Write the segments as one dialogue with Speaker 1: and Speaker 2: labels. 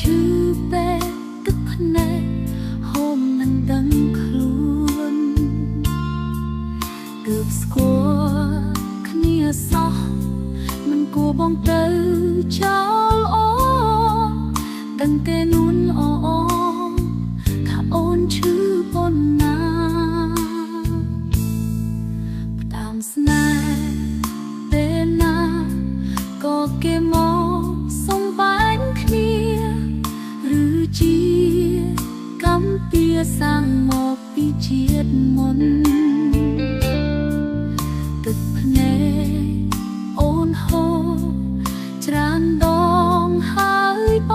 Speaker 1: ឈឺពេកទឹកភ្នែកហូមនឹងដឹងខ្លួនគើបស្គាល់គ្នាសោះមិនគួរបងទៅចោលអូដឹងតែនួនអថាអូនឈឺប៉ុណ្ណាផ្ដាំស្នេហ៍ពេលណាក៏គេមកសំបែងគ្នាឬជាកម្មពៀសាំងមកពីជាតិមុនទឹកភ្នែកអូនហូរច្រើនដងហើយប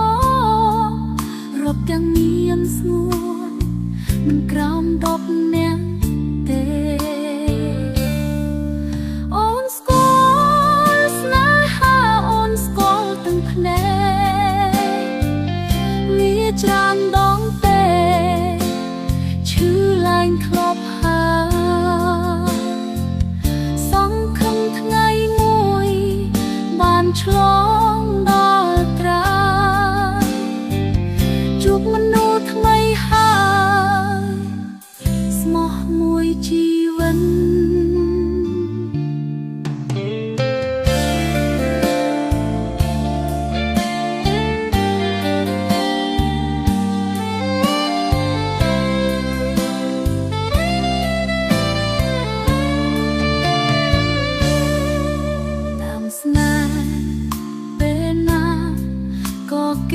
Speaker 1: ងរាប់ទាំងមានស្ងួនមិនក្រោម10នាក់ទេអូនស្គាល់ស្នេហាអូនស្គាល់ទាំងភ្នែកវាច្រើនដងពេកឈឺឡើងធ្លាប់ហើយសង្ឃឹមថ្ងៃមួយបានឆ្លងដល់ត្រាជួបមនុស្សថ្មីហើយស្មោះមួយជីវិត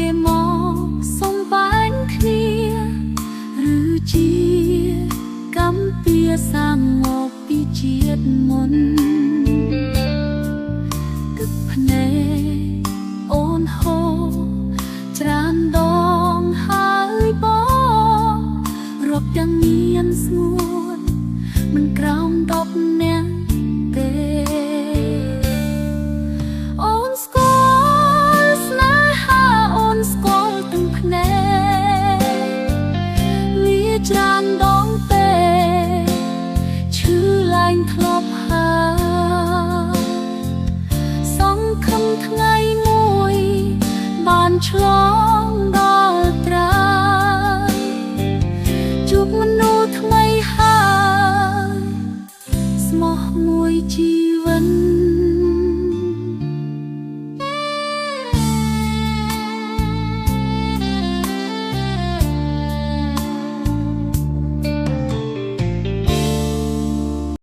Speaker 1: គេមកសំបែងគ្នាឬជាកម្មពៀសាំងមកពីជាតិមុនទឹកភ្នែកអូនហូរច្រើនដងហើយបងរាប់ទាំងមានស្ងួនមិនក្រោម10នាក់ទេអូនស្គាល់ស្នេហាអូនស្គាល់ទាំងភ្នែកវាច្រើនដងពេកឈឺឡើងធ្លាប់ហើយសង្ឃឹមថ្ងៃមួយបានឆ្លង